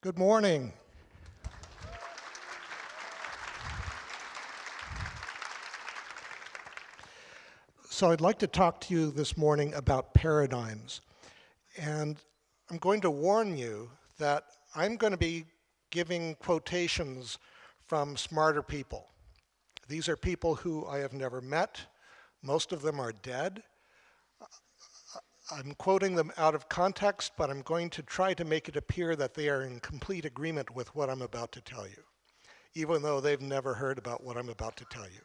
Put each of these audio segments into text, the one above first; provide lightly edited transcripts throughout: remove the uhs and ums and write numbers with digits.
Good morning. So I'd like to talk to you this morning about paradigms. And I'm going to warn you that I'm going to be giving quotations from smarter people. These are people who I have never met. Most of them are dead. I'm quoting them out of context, but I'm going to try to make it appear that they are in complete agreement with what I'm about to tell you, even though they've never heard about what I'm about to tell you.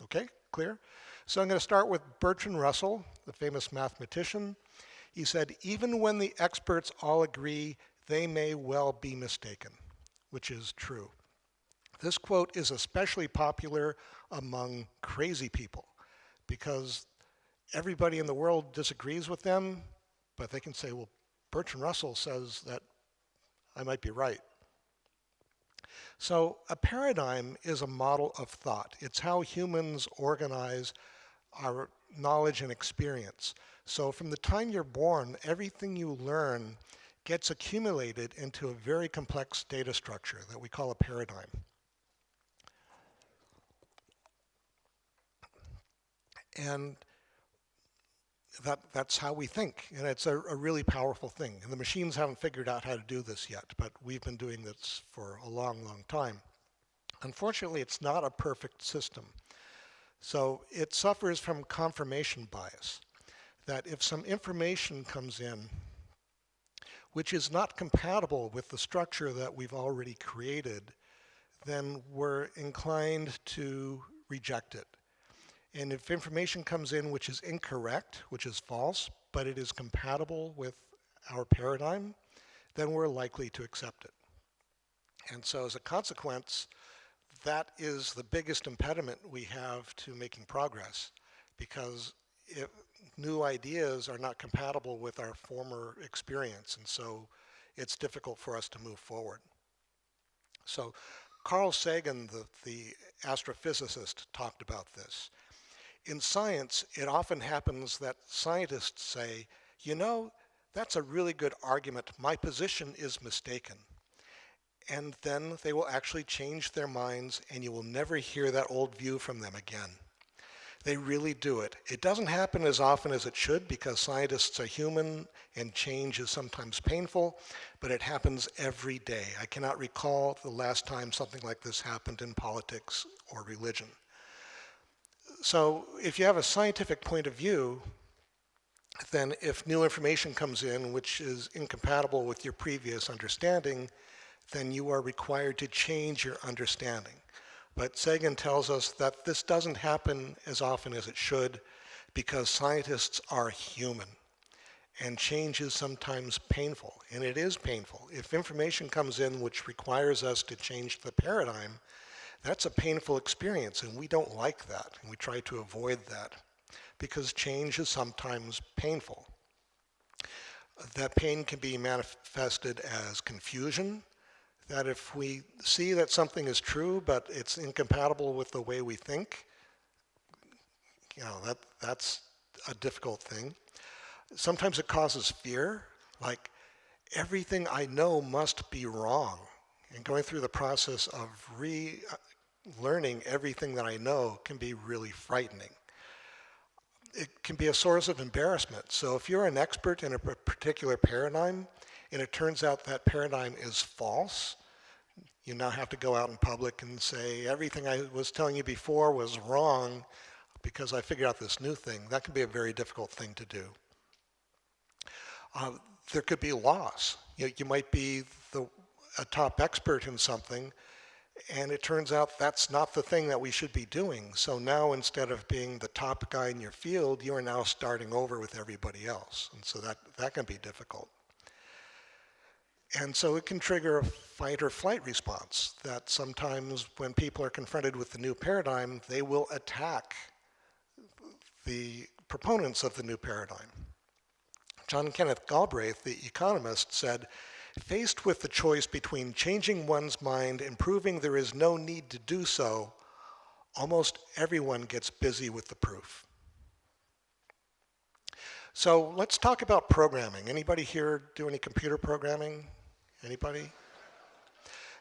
Okay, clear? So I'm going to start with Bertrand Russell, the famous mathematician. He said, even when the experts all agree, they may well be mistaken, which is true. This quote is especially popular among crazy people because everybody in the world disagrees with them, but they can say, well, Bertrand Russell says that I might be right. So a paradigm is a model of thought. It's how humans organize our knowledge and experience. So from the time you're born, everything you learn gets accumulated into a very complex data structure that we call a paradigm. And that's how we think, and it's a really powerful thing. And the machines haven't figured out how to do this yet, but we've been doing this for a long, long time. Unfortunately, it's not a perfect system. So it suffers from confirmation bias, that if some information comes in which is not compatible with the structure that we've already created, then we're inclined to reject it. And if information comes in which is incorrect, which is false, but it is compatible with our paradigm, then we're likely to accept it. And so as a consequence, that is the biggest impediment we have to making progress, because new ideas are not compatible with our former experience, and so it's difficult for us to move forward. So Carl Sagan, the astrophysicist, talked about this. In science, it often happens that scientists say, you know, that's a really good argument. My position is mistaken. And then they will actually change their minds, and you will never hear that old view from them again. They really do it. It doesn't happen as often as it should because scientists are human and change is sometimes painful, but it happens every day. I cannot recall the last time something like this happened in politics or religion. So if you have a scientific point of view, then if new information comes in which is incompatible with your previous understanding, then you are required to change your understanding. But Sagan tells us that this doesn't happen as often as it should because scientists are human and change is sometimes painful, and it is painful. If information comes in which requires us to change the paradigm, that's a painful experience, and we don't like that, and we try to avoid that because change is sometimes painful. That pain can be manifested as confusion, that if we see that something is true but it's incompatible with the way we think, that's a difficult thing. Sometimes it causes fear, like everything I know must be wrong, and going through the process of relearning everything that I know can be really frightening. It can be a source of embarrassment. So if you're an expert in a particular paradigm and it turns out that paradigm is false, you now have to go out in public and say, everything I was telling you before was wrong because I figured out this new thing. That can be a very difficult thing to do. There could be loss. You might be a top expert in something, and it turns out that's not the thing that we should be doing. So now instead of being the top guy in your field, you are now starting over with everybody else. And so that can be difficult. And so it can trigger a fight or flight response that sometimes when people are confronted with the new paradigm, they will attack the proponents of the new paradigm. John Kenneth Galbraith, the economist, said, faced with the choice between changing one's mind and proving there is no need to do so, almost everyone gets busy with the proof. So let's talk about programming. Anybody here do any computer programming? Anybody?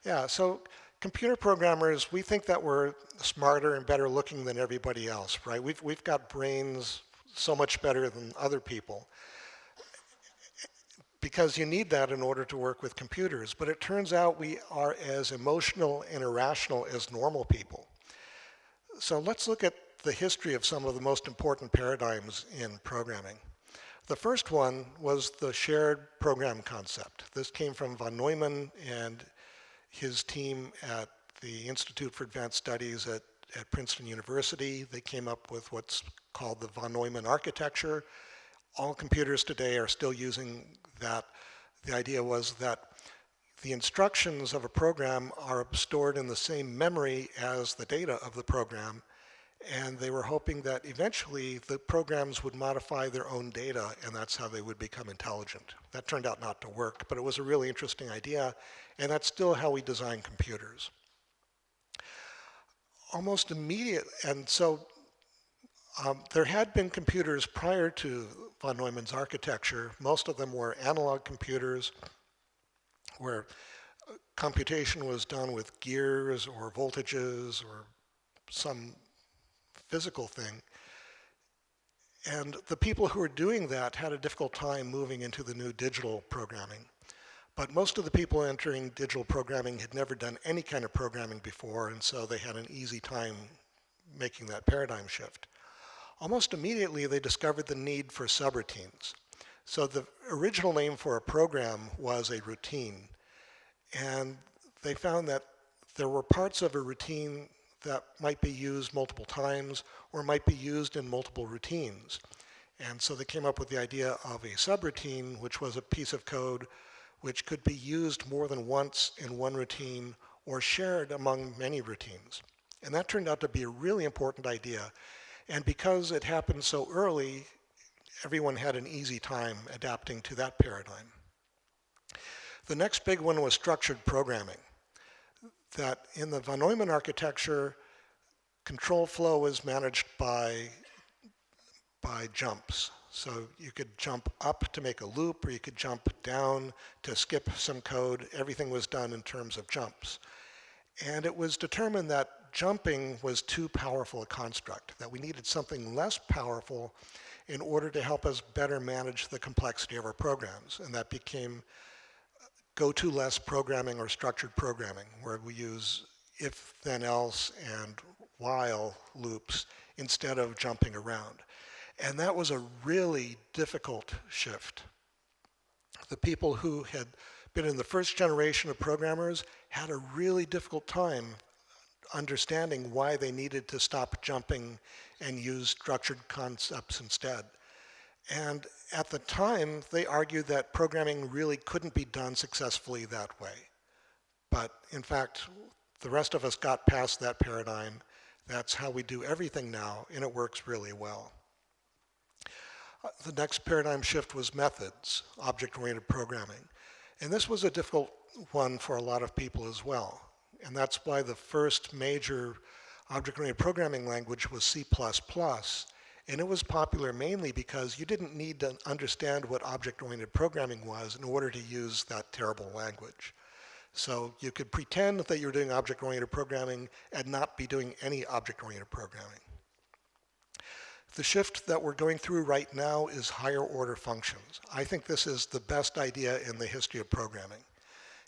Yeah, so computer programmers, we think that we're smarter and better looking than everybody else, right? We've got brains so much better than other people because you need that in order to work with computers. But it turns out we are as emotional and irrational as normal people. So let's look at the history of some of the most important paradigms in programming. The first one was the shared program concept. This came from von Neumann and his team at the Institute for Advanced Studies at Princeton University. They came up with what's called the von Neumann architecture. All computers today are still using that. The idea was that the instructions of a program are stored in the same memory as the data of the program, and they were hoping that eventually the programs would modify their own data, and that's how they would become intelligent. That turned out not to work, but it was a really interesting idea, and that's still how we design computers. Almost immediate, and so there had been computers prior to von Neumann's architecture. Most of them were analog computers where computation was done with gears or voltages or some physical thing. And the people who were doing that had a difficult time moving into the new digital programming. But most of the people entering digital programming had never done any kind of programming before, and so they had an easy time making that paradigm shift. Almost immediately, they discovered the need for subroutines. So the original name for a program was a routine, and they found that there were parts of a routine that might be used multiple times or might be used in multiple routines. And so they came up with the idea of a subroutine, which was a piece of code which could be used more than once in one routine or shared among many routines. And that turned out to be a really important idea. And because it happened so early, everyone had an easy time adapting to that paradigm. The next big one was structured programming. That in the von Neumann architecture, control flow is managed by jumps. So you could jump up to make a loop, or you could jump down to skip some code. Everything was done in terms of jumps. And it was determined that jumping was too powerful a construct, that we needed something less powerful in order to help us better manage the complexity of our programs. And that became go-to-less programming or structured programming, where we use if, then else, and while loops instead of jumping around. And that was a really difficult shift. The people who had been in the first generation of programmers had a really difficult time understanding why they needed to stop jumping and use structured concepts instead. And at the time, they argued that programming really couldn't be done successfully that way. But in fact, the rest of us got past that paradigm. That's how we do everything now, and it works really well. The next paradigm shift was methods, object-oriented programming. And this was a difficult one for a lot of people as well. And that's why the first major object-oriented programming language was C++. And it was popular mainly because you didn't need to understand what object-oriented programming was in order to use that terrible language. So you could pretend that you're doing object-oriented programming and not be doing any object-oriented programming. The shift that we're going through right now is higher order functions. I think this is the best idea in the history of programming.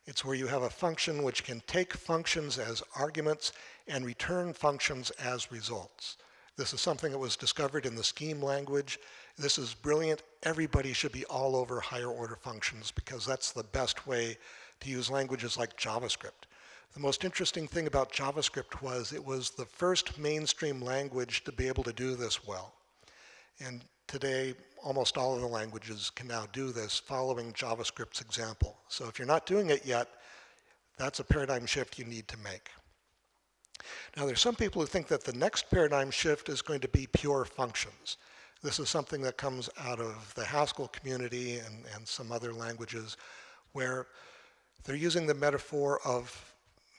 It's where you have a function which can take functions as arguments and return functions as results. This is something that was discovered in the scheme language. This is brilliant. Everybody should be all over higher order functions because that's the best way to use languages like JavaScript. The most interesting thing about JavaScript was it was the first mainstream language to be able to do this well. And today, almost all of the languages can now do this following JavaScript's example. So if you're not doing it yet, that's a paradigm shift you need to make. Now, there's some people who think that the next paradigm shift is going to be pure functions. This is something that comes out of the Haskell community and some other languages where they're using the metaphor of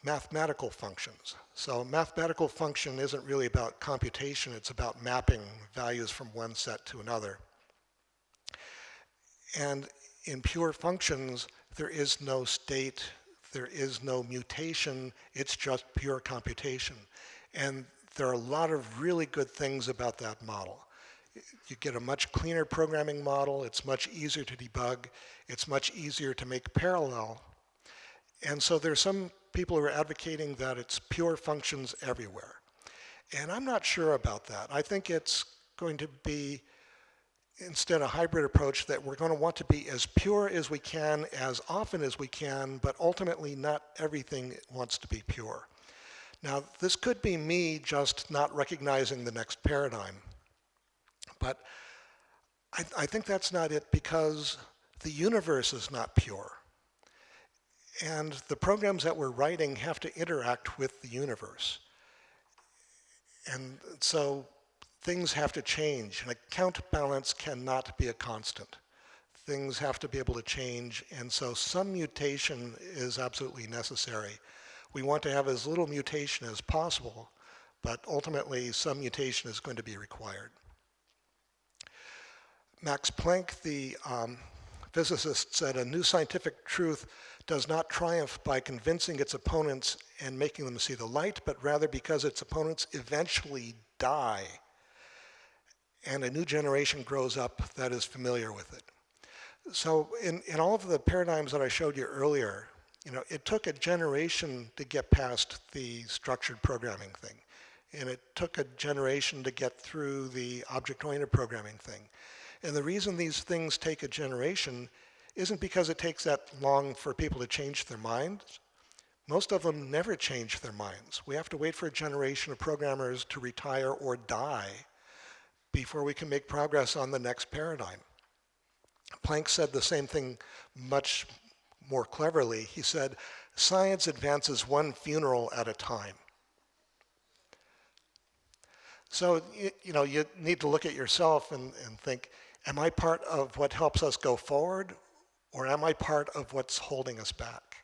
mathematical functions. So a mathematical function isn't really about computation, it's about mapping values from one set to another. And in pure functions, there is no state, There is no mutation, it's just pure computation. And there are a lot of really good things about that model. You get a much cleaner programming model, it's much easier to debug, it's much easier to make parallel. And so there's some people who are advocating that it's pure functions everywhere. And I'm not sure about that. I think it's going to be instead a hybrid approach that we're going to want to be as pure as we can, as often as we can, but ultimately not everything wants to be pure. Now, this could be me just not recognizing the next paradigm, but I think that's not it because the universe is not pure. And the programs that we're writing have to interact with the universe. And so things have to change. An account balance cannot be a constant. Things have to be able to change, and so some mutation is absolutely necessary. We want to have as little mutation as possible, but ultimately some mutation is going to be required. Max Planck, the physicist, said a new scientific truth does not triumph by convincing its opponents and making them see the light, but rather because its opponents eventually die and a new generation grows up that is familiar with it. So in all of the paradigms that I showed you earlier, it took a generation to get past the structured programming thing. And it took a generation to get through the object-oriented programming thing. And the reason these things take a generation isn't because it takes that long for people to change their minds. Most of them never change their minds. We have to wait for a generation of programmers to retire or die before we can make progress on the next paradigm. Planck said the same thing much more cleverly. He said, science advances one funeral at a time. So, you need to look at yourself and think, am I part of what helps us go forward, or am I part of what's holding us back?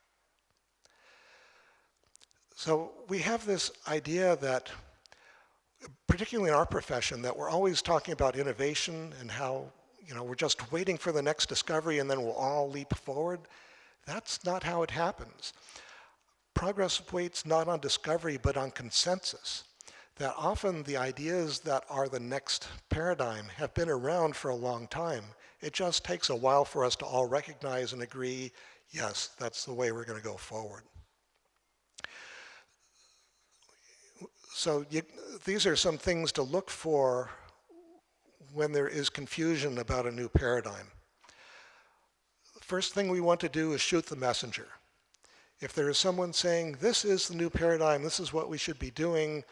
So we have this idea that, particularly in our profession, that we're always talking about innovation and how we're just waiting for the next discovery and then we'll all leap forward. That's not how it happens. Progress waits not on discovery, but on consensus. That often the ideas that are the next paradigm have been around for a long time. It just takes a while for us to all recognize and agree, yes, that's the way we're going to go forward. So these are some things to look for when there is confusion about a new paradigm. The first thing we want to do is shoot the messenger. If there is someone saying, this is the new paradigm, this is what we should be doing,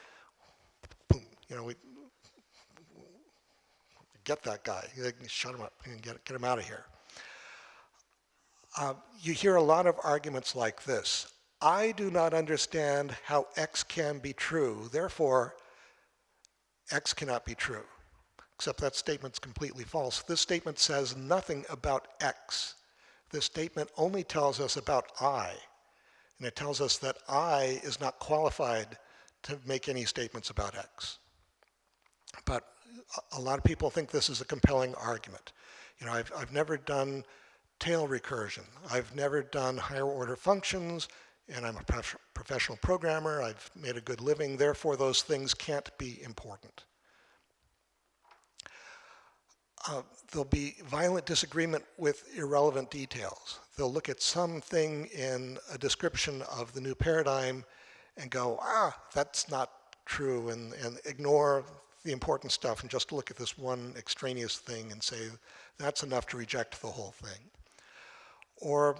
boom, we get that guy, shut him up and get him out of here. You hear a lot of arguments like this. I do not understand how X can be true, therefore X cannot be true. Except that statement's completely false. This statement says nothing about X. This statement only tells us about I. And it tells us that I is not qualified to make any statements about X. But a lot of people think this is a compelling argument. I've never done tail recursion. I've never done higher order functions, and I'm a professional programmer. I've made a good living. Therefore, those things can't be important. There'll be violent disagreement with irrelevant details. They'll look at something in a description of the new paradigm and go, that's not true, and ignore the important stuff and just look at this one extraneous thing and say, that's enough to reject the whole thing. Or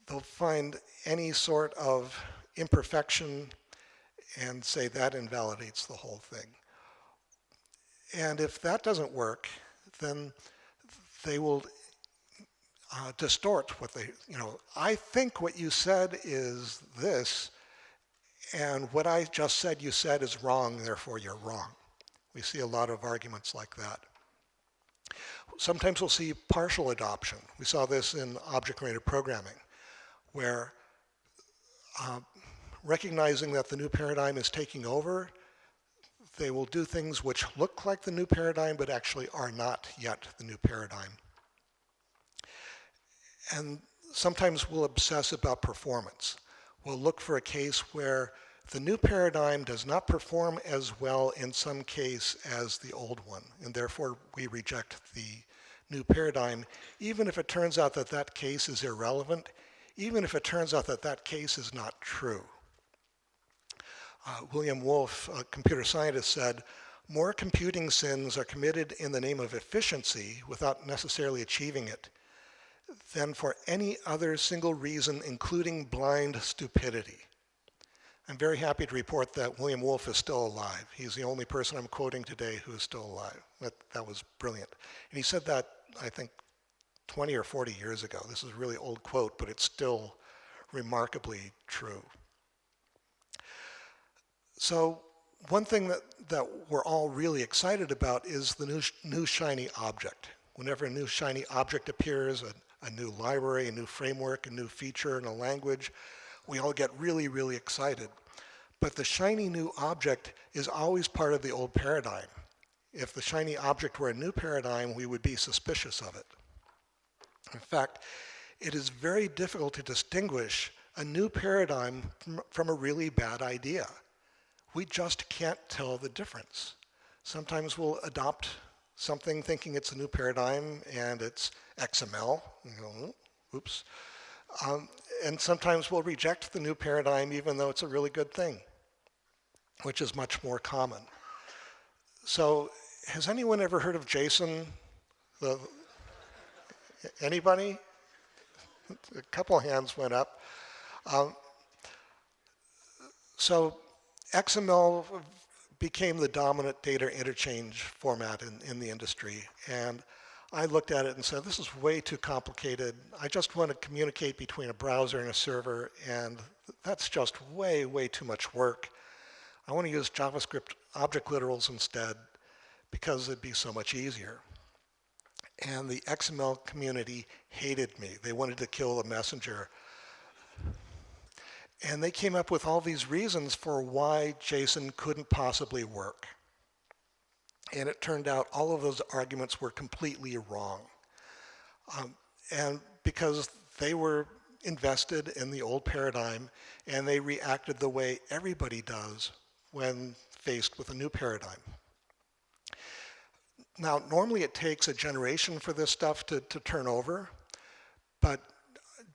they'll find any sort of imperfection and say that invalidates the whole thing. And if that doesn't work, then they will distort what they, I think what you said is this, and what I just said you said is wrong, therefore you're wrong. We see a lot of arguments like that. Sometimes we'll see partial adoption. We saw this in object-oriented programming, where recognizing that the new paradigm is taking over, they will do things which look like the new paradigm, but actually are not yet the new paradigm. And sometimes we'll obsess about performance. We'll look for a case where the new paradigm does not perform as well in some case as the old one, and therefore we reject the new paradigm, even if it turns out that that case is irrelevant, even if it turns out that that case is not true. William Wolfe, a computer scientist, said, "More computing sins are committed in the name of efficiency without necessarily achieving it than for any other single reason, including blind stupidity." I'm very happy to report that William Wolfe is still alive. He's the only person I'm quoting today who is still alive. That was brilliant. And he said that, I think, 20 or 40 years ago. This is a really old quote, but it's still remarkably true. So one thing that we're all really excited about is the new shiny object. Whenever a new shiny object appears, a new library, a new framework, a new feature in a language, we all get really, really excited. But the shiny new object is always part of the old paradigm. If the shiny object were a new paradigm, we would be suspicious of it. In fact, it is very difficult to distinguish a new paradigm from a really bad idea. We just can't tell the difference. Sometimes we'll adopt something thinking it's a new paradigm and it's XML. Oops. And sometimes we'll reject the new paradigm even though it's a really good thing, which is much more common. So has anyone ever heard of JSON? Anybody? A couple of hands went up. So XML became the dominant data interchange format in the industry. And I looked at it and said, this is way too complicated. I just want to communicate between a browser and a server, and that's just way, way too much work. I want to use JavaScript object literals instead because it'd be so much easier. And the XML community hated me. They wanted to kill the messenger. And they came up with all these reasons for why JSON couldn't possibly work. And it turned out all of those arguments were completely wrong. And because they were invested in the old paradigm and they reacted the way everybody does when faced with a new paradigm. Now, normally it takes a generation for this stuff to turn over, but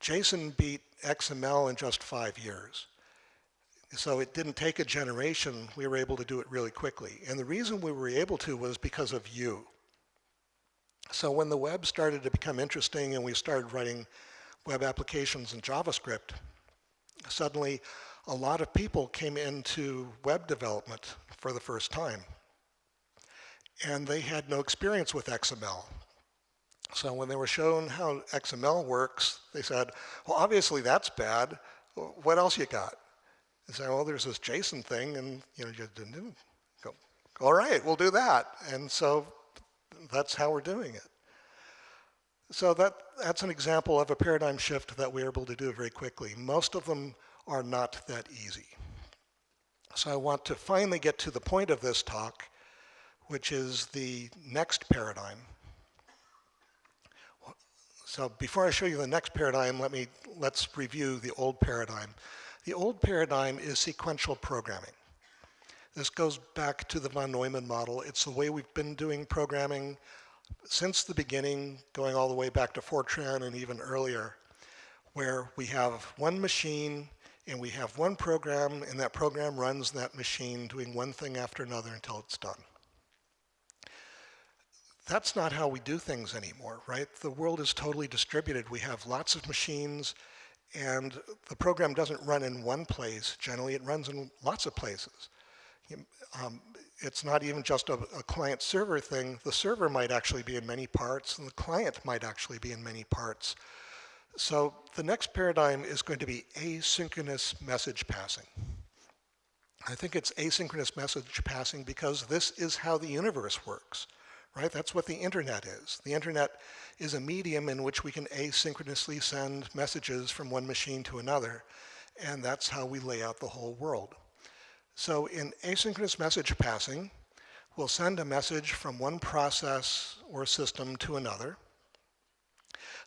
JSON beat XML in just 5 years. So it didn't take a generation. We were able to do it really quickly. And the reason we were able to was because of you. So when the web started to become interesting and we started writing web applications in JavaScript, suddenly a lot of people came into web development for the first time. And they had no experience with XML. So when they were shown how XML works, they said, well, obviously that's bad. What else you got? They said, well, there's this JSON thing, and you didn't go, all right, we'll do that. And so that's how we're doing it. So that's an example of a paradigm shift that we're able to do very quickly. Most of them are not that easy. So I want to finally get to the point of this talk, which is the next paradigm. So before I show you the next paradigm, let's review the old paradigm. The old paradigm is sequential programming. This goes back to the von Neumann model. It's the way we've been doing programming since the beginning, going all the way back to Fortran and even earlier, where we have one machine and we have one program, and that program runs that machine doing one thing after another until it's done. That's not how we do things anymore, right? The world is totally distributed. We have lots of machines, and the program doesn't run in one place. Generally, it runs in lots of places. It's not even just a client-server thing. The server might actually be in many parts, and the client might actually be in many parts. So the next paradigm is going to be asynchronous message passing. I think it's asynchronous message passing because this is how the universe works. Right? That's what the internet is. The internet is a medium in which we can asynchronously send messages from one machine to another, and that's how we lay out the whole world. So in asynchronous message passing, we'll send a message from one process or system to another.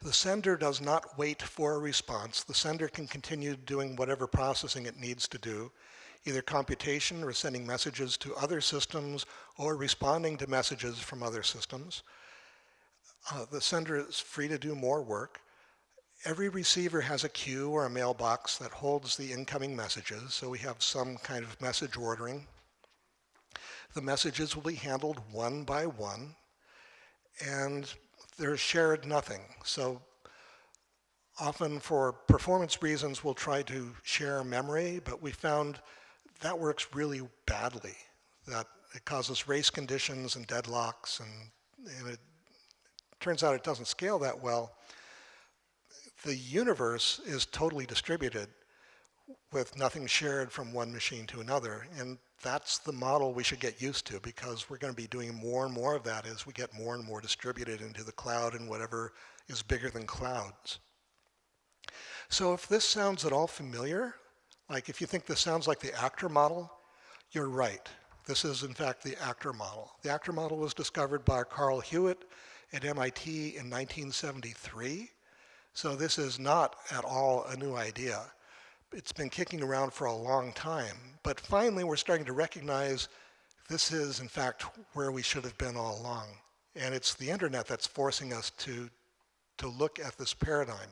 The sender does not wait for a response. The sender can continue doing whatever processing it needs to do, either computation or sending messages to other systems or responding to messages from other systems. The sender is free to do more work. Every receiver has a queue or a mailbox that holds the incoming messages, so we have some kind of message ordering. The messages will be handled one by one, and they're shared nothing. So often for performance reasons, we'll try to share memory, but we found that works really badly, that it causes race conditions and deadlocks, and it turns out it doesn't scale that well. The universe is totally distributed with nothing shared from one machine to another, and that's the model we should get used to, because we're going to be doing more and more of that as we get more and more distributed into the cloud and whatever is bigger than clouds. So if this sounds at all familiar, like if you think this sounds like the actor model, you're right. This is in fact the actor model. The actor model was discovered by Carl Hewitt at MIT in 1973. So this is not at all a new idea. It's been kicking around for a long time, but finally we're starting to recognize this is in fact where we should have been all along. And it's the internet that's forcing us to look at this paradigm.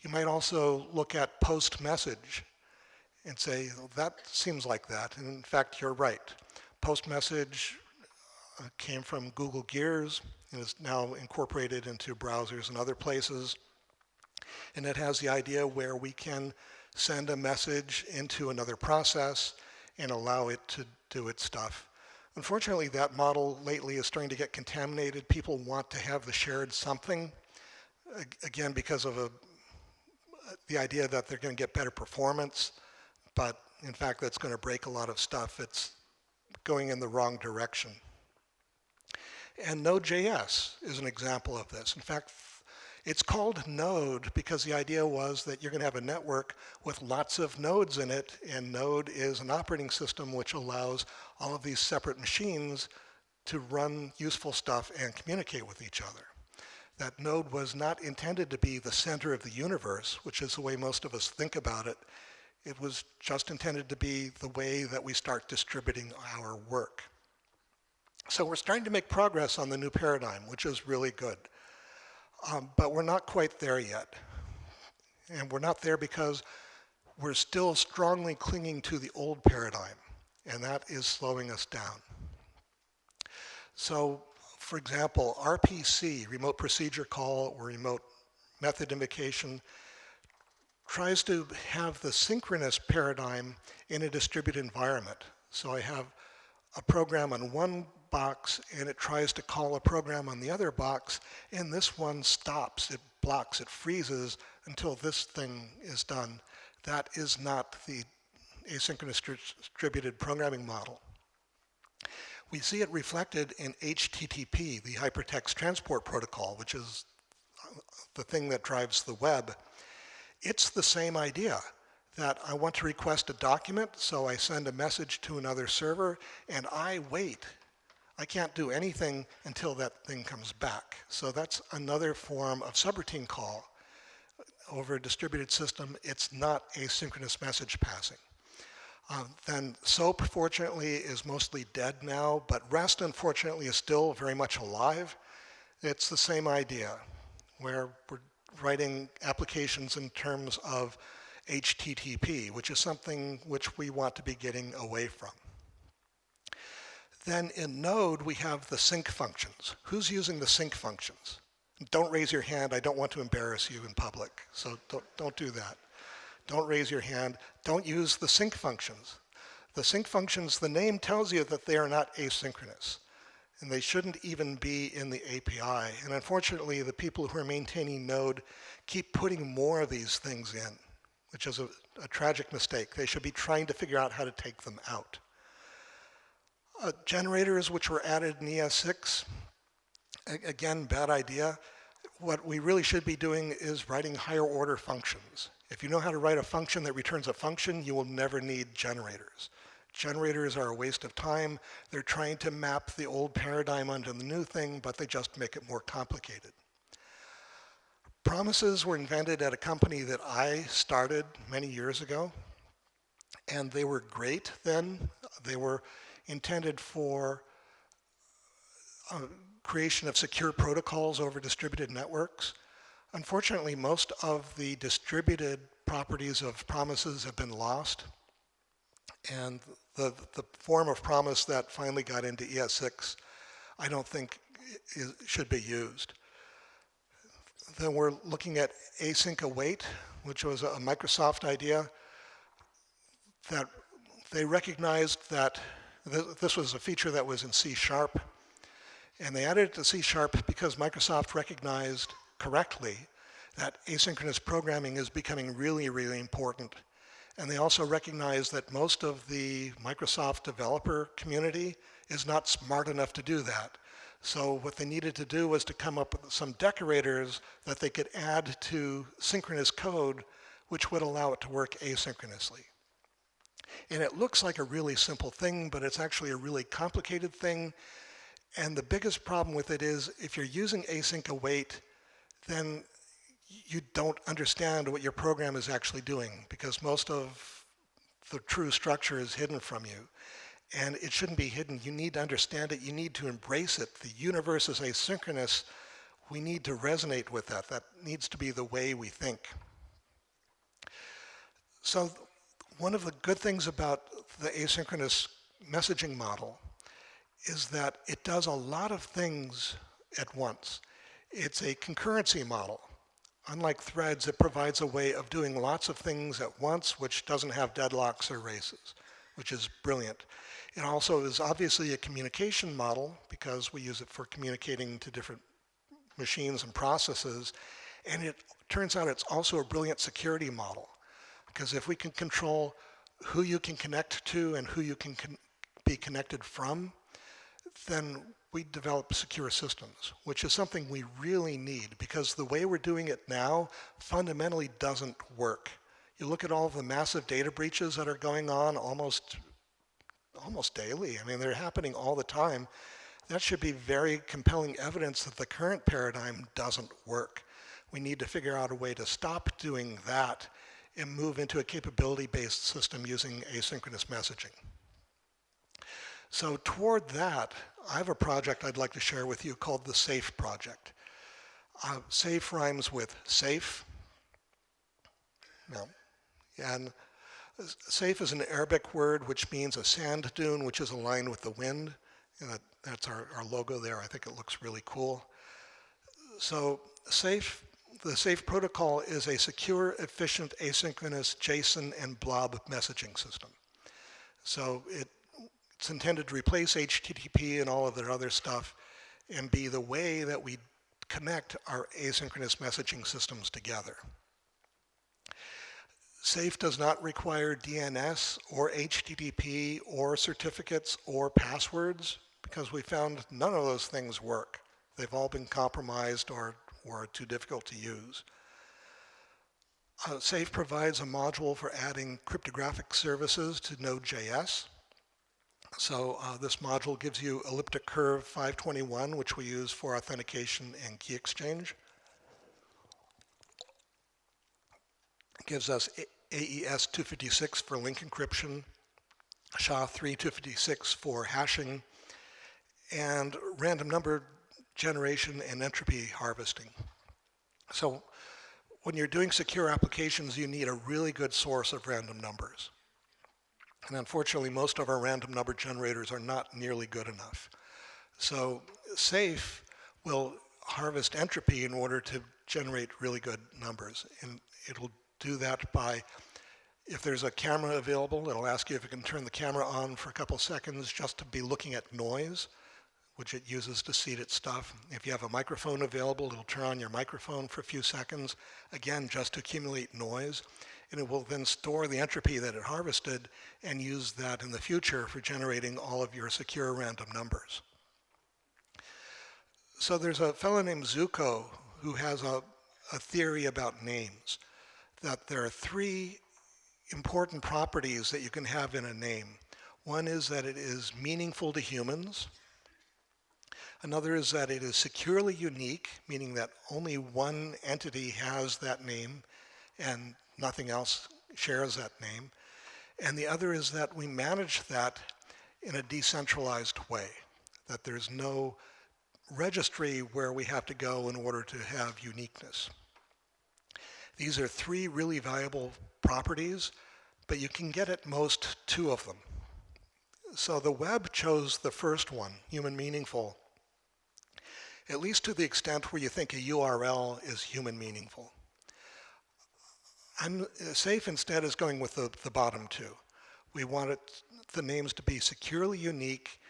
You might also look at post-message and say, well, that seems like that. And in fact, you're right. Post-message came from Google Gears and is now incorporated into browsers and other places. And it has the idea where we can send a message into another process and allow it to do its stuff. Unfortunately, that model lately is starting to get contaminated. People want to have the shared something, again, because of the idea that they're going to get better performance, but in fact, that's going to break a lot of stuff. It's going in the wrong direction. And Node.js is an example of this. In fact, it's called Node because the idea was that you're going to have a network with lots of nodes in it, and Node is an operating system which allows all of these separate machines to run useful stuff and communicate with each other. That node was not intended to be the center of the universe, which is the way most of us think about it. It was just intended to be the way that we start distributing our work. So we're starting to make progress on the new paradigm, which is really good. But we're not quite there yet. And we're not there because we're still strongly clinging to the old paradigm, and that is slowing us down. So, for example, RPC, remote procedure call or remote method invocation, tries to have the synchronous paradigm in a distributed environment. So I have a program on one box and it tries to call a program on the other box, and this one stops, it blocks, it freezes until this thing is done. That is not the asynchronous distributed programming model. We see it reflected in HTTP, the Hypertext Transport Protocol, which is the thing that drives the web. It's the same idea, that I want to request a document, so I send a message to another server, and I wait. I can't do anything until that thing comes back. So that's another form of subroutine call. Over a distributed system, it's not asynchronous message passing. Then SOAP, fortunately, is mostly dead now, but REST, unfortunately, is still very much alive. It's the same idea, where we're writing applications in terms of HTTP, which is something which we want to be getting away from. Then in Node, we have the sync functions. Who's using the sync functions? Don't raise your hand. I don't want to embarrass you in public, so don't do that. Don't raise your hand. Don't use the sync functions. The sync functions, the name tells you that they are not asynchronous, and they shouldn't even be in the API. And unfortunately, the people who are maintaining Node keep putting more of these things in, which is a tragic mistake. They should be trying to figure out how to take them out. Generators, which were added in ES6, again, bad idea. What we really should be doing is writing higher order functions. If you know how to write a function that returns a function, you will never need generators. Generators are a waste of time. They're trying to map the old paradigm onto the new thing, but they just make it more complicated. Promises were invented at a company that I started many years ago, and they were great then. They were intended for uh, creation of secure protocols over distributed networks. Unfortunately, most of the distributed properties of promises have been lost, and the form of promise that finally got into ES6, I don't think should be used. Then we're looking at async await, which was a Microsoft idea that they recognized that this was a feature that was in C#, and they added it to C# because Microsoft recognized correctly that asynchronous programming is becoming really, really important. And they also recognize that most of the Microsoft developer community is not smart enough to do that. So what they needed to do was to come up with some decorators that they could add to synchronous code, which would allow it to work asynchronously. And it looks like a really simple thing, but it's actually a really complicated thing. And the biggest problem with it is if you're using async await, then you don't understand what your program is actually doing, because most of the true structure is hidden from you. And it shouldn't be hidden. You need to understand it. You need to embrace it. The universe is asynchronous. We need to resonate with that. That needs to be the way we think. So one of the good things about the asynchronous messaging model is that it does a lot of things at once. It's a concurrency model. Unlike threads, it provides a way of doing lots of things at once, which doesn't have deadlocks or races, which is brilliant. It also is obviously a communication model because we use it for communicating to different machines and processes. And it turns out it's also a brilliant security model, because if we can control who you can connect to and who you can be connected from, then we develop secure systems, which is something we really need, because the way we're doing it now fundamentally doesn't work. You look at all of the massive data breaches that are going on almost daily. I mean, they're happening all the time. That should be very compelling evidence that the current paradigm doesn't work. We need to figure out a way to stop doing that and move into a capability-based system using asynchronous messaging. So toward that, I have a project I'd like to share with you called the SAFE project. SAFE rhymes with safe. No. And SAFE is an Arabic word which means a sand dune which is aligned with the wind. And that's our logo there. I think it looks really cool. So SAFE, the SAFE protocol is a secure, efficient, asynchronous JSON and blob messaging system. So it's intended to replace HTTP and all of their other stuff and be the way that we connect our asynchronous messaging systems together. SAFE does not require DNS or HTTP or certificates or passwords, because we found none of those things work. They've all been compromised or too difficult to use. SAFE provides a module for adding cryptographic services to Node.js. So this module gives you elliptic curve 521, which we use for authentication and key exchange. It gives us AES 256 for link encryption, SHA-3 256 for hashing, and random number generation and entropy harvesting. So when you're doing secure applications, you need a really good source of random numbers. And unfortunately, most of our random number generators are not nearly good enough. So SAFE will harvest entropy in order to generate really good numbers. And it'll do that by, if there's a camera available, it'll ask you if you can turn the camera on for a couple seconds just to be looking at noise, which it uses to seed its stuff. If you have a microphone available, it'll turn on your microphone for a few seconds, again, just to accumulate noise. And it will then store the entropy that it harvested and use that in the future for generating all of your secure random numbers. So there's a fellow named Zuko who has a theory about names, that there are three important properties that you can have in a name. One is that it is meaningful to humans. Another is that it is securely unique, meaning that only one entity has that name and nothing else shares that name. And the other is that we manage that in a decentralized way, that there's no registry where we have to go in order to have uniqueness. These are three really valuable properties, but you can get at most two of them. So the web chose the first one, human meaningful, at least to the extent where you think a URL is human meaningful. I'm safe instead is going with the bottom two. We want the names to be securely unique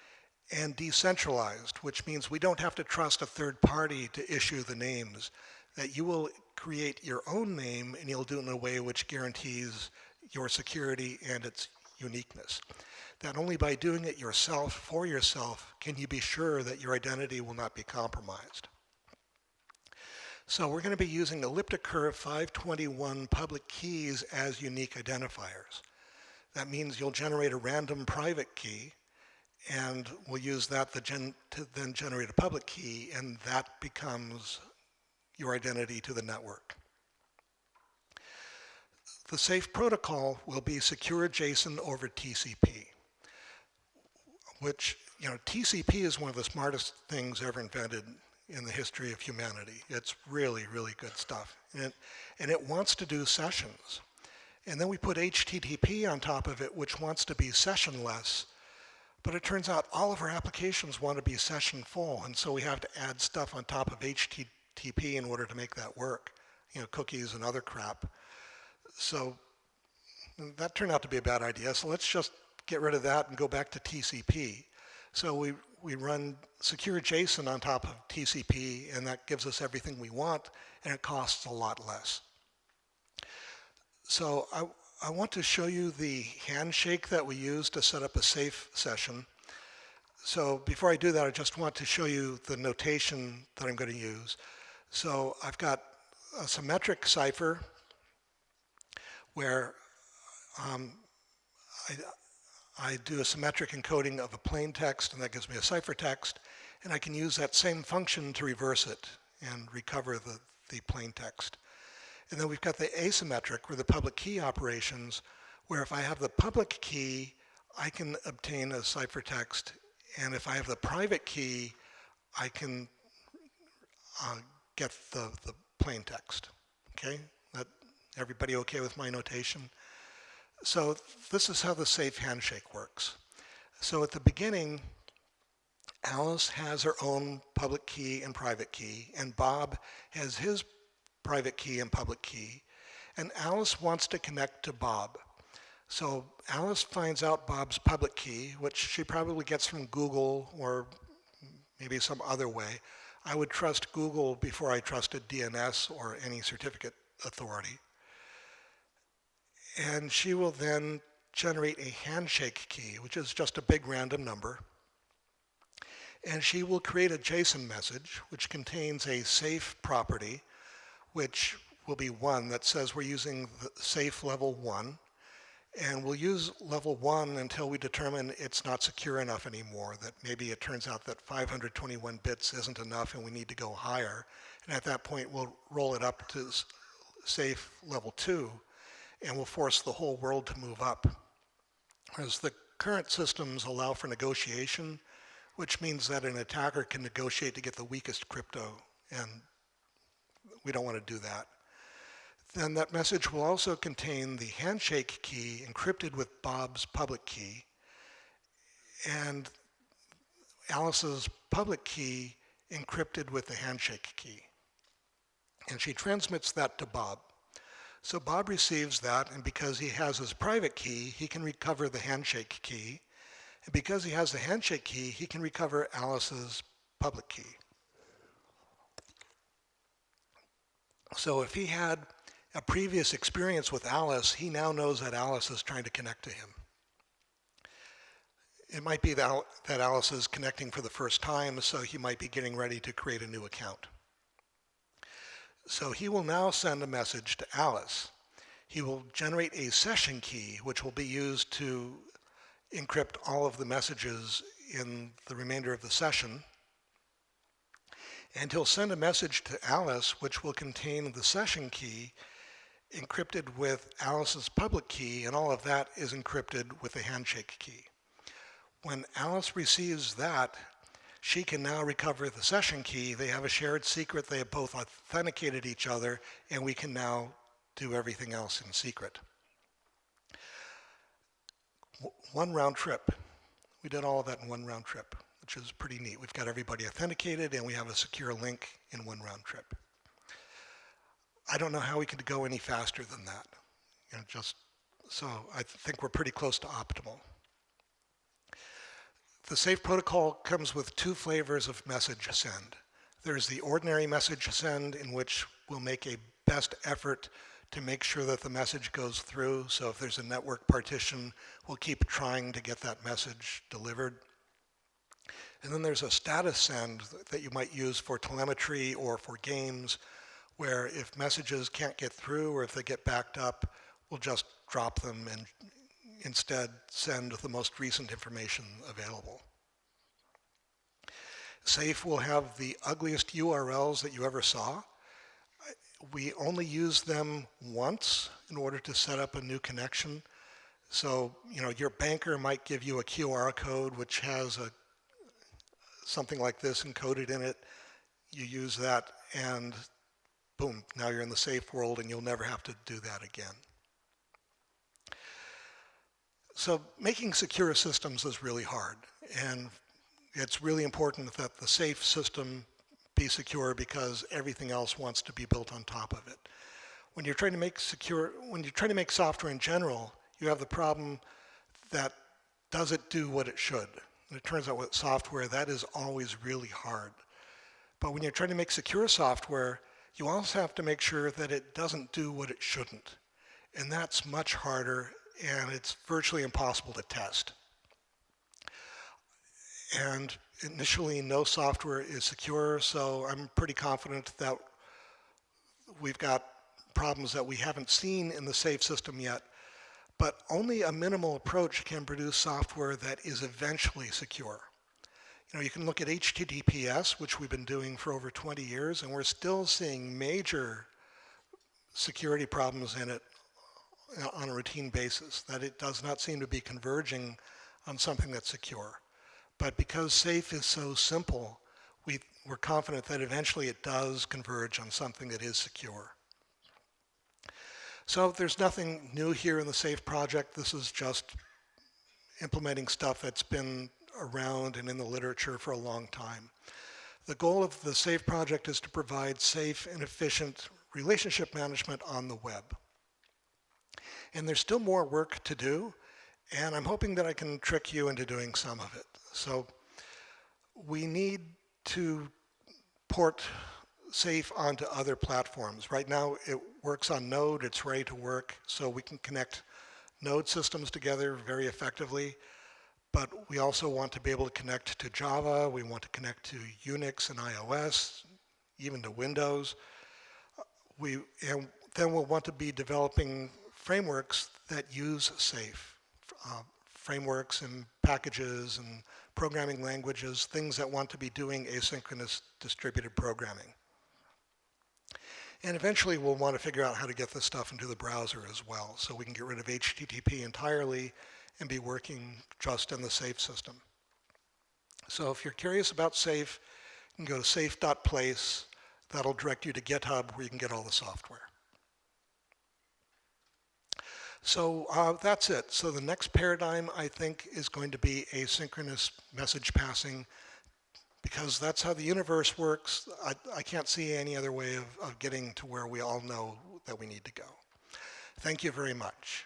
and decentralized, which means we don't have to trust a third party to issue the names, that you will create your own name and you'll do it in a way which guarantees your security and its uniqueness. That only by doing it yourself, for yourself, can you be sure that your identity will not be compromised. So we're going to be using elliptic curve 521 public keys as unique identifiers. That means you'll generate a random private key, and we'll use that to then generate a public key, and that becomes your identity to the network. The safe protocol will be secure JSON over TCP, which, TCP is one of the smartest things ever invented in the history of humanity. It's really, really good stuff. And it wants to do sessions. And then we put HTTP on top of it, which wants to be sessionless. But it turns out all of our applications want to be session full, and so we have to add stuff on top of HTTP in order to make that work, cookies and other crap. So that turned out to be a bad idea. So let's just get rid of that and go back to TCP. So we run secure JSON on top of TCP, and that gives us everything we want, and it costs a lot less. So I want to show you the handshake that we use to set up a safe session. So before I do that, I just want to show you the notation that I'm going to use. So I've got a symmetric cipher where I do a symmetric encoding of a plain text, and that gives me a ciphertext, and I can use that same function to reverse it and recover the plain text. And then we've got the asymmetric, or the public key operations, where if I have the public key, I can obtain a ciphertext, and if I have the private key, I can get the plain text. Okay? Everybody okay with my notation? So this is how the safe handshake works. So at the beginning, Alice has her own public key and private key, and Bob has his private key and public key, and Alice wants to connect to Bob. So Alice finds out Bob's public key, which she probably gets from Google or maybe some other way. I would trust Google before I trusted DNS or any certificate authority. And she will then generate a handshake key, which is just a big random number. And she will create a JSON message, which contains a safe property, which will be 1 that says we're using the safe level 1. And we'll use level 1 until we determine it's not secure enough anymore, that maybe it turns out that 521 bits isn't enough and we need to go higher. And at that point, we'll roll it up to safe level 2, and we'll force the whole world to move up. Whereas the current systems allow for negotiation, which means that an attacker can negotiate to get the weakest crypto, and we don't want to do that. Then that message will also contain the handshake key encrypted with Bob's public key, and Alice's public key encrypted with the handshake key. And she transmits that to Bob. So Bob receives that, and because he has his private key, he can recover the handshake key. And because he has the handshake key, he can recover Alice's public key. So if he had a previous experience with Alice, he now knows that Alice is trying to connect to him. It might be that Alice is connecting for the first time, so he might be getting ready to create a new account. So he will now send a message to Alice. He will generate a session key, which will be used to encrypt all of the messages in the remainder of the session. And he'll send a message to Alice, which will contain the session key encrypted with Alice's public key, and all of that is encrypted with a handshake key. When Alice receives that, she can now recover the session key. They have a shared secret. They have both authenticated each other, and we can now do everything else in secret. One round trip. We did all of that in one round trip, which is pretty neat. We've got everybody authenticated, and we have a secure link in one round trip. I don't know how we could go any faster than that. So I think we're pretty close to optimal. The SAFE protocol comes with two flavors of message send. There's the ordinary message send, in which we'll make a best effort to make sure that the message goes through. So if there's a network partition, we'll keep trying to get that message delivered. And then there's a status send that you might use for telemetry or for games, where if messages can't get through or if they get backed up, we'll just drop them and instead send the most recent information available. SAFE will have the ugliest URLs that you ever saw. We only use them once in order to set up a new connection. So, your banker might give you a QR code which has something like this encoded in it. You use that and boom, now you're in the SAFE world and you'll never have to do that again. So making secure systems is really hard, and it's really important that the SAFE system be secure because everything else wants to be built on top of it. When you're trying to make software in general, you have the problem that does it do what it should? And it turns out with software, that is always really hard. But when you're trying to make secure software, you also have to make sure that it doesn't do what it shouldn't. And that's much harder, and it's virtually impossible to test. And initially, no software is secure, so I'm pretty confident that we've got problems that we haven't seen in the SAFE system yet, but only a minimal approach can produce software that is eventually secure. You can look at HTTPS, which we've been doing for over 20 years, and we're still seeing major security problems in it on a routine basis, that it does not seem to be converging on something that's secure. But because SAFE is so simple, we're confident that eventually it does converge on something that is secure. So there's nothing new here in the SAFE project. This is just implementing stuff that's been around and in the literature for a long time. The goal of the SAFE project is to provide safe and efficient relationship management on the web. And there's still more work to do, and I'm hoping that I can trick you into doing some of it. So we need to port SAFE onto other platforms. Right now it works on Node, it's ready to work, so we can connect Node systems together very effectively. But we also want to be able to connect to Java, we want to connect to Unix and iOS, even to Windows. And then we'll want to be developing frameworks that use SAFE. Frameworks and packages and programming languages, things that want to be doing asynchronous distributed programming. And eventually we'll want to figure out how to get this stuff into the browser as well, so we can get rid of HTTP entirely and be working just in the SAFE system. So if you're curious about SAFE, you can go to safe.place. That'll direct you to GitHub where you can get all the software. So that's it. So the next paradigm, I think, is going to be asynchronous message passing, because that's how the universe works. I can't see any other way of getting to where we all know that we need to go. Thank you very much.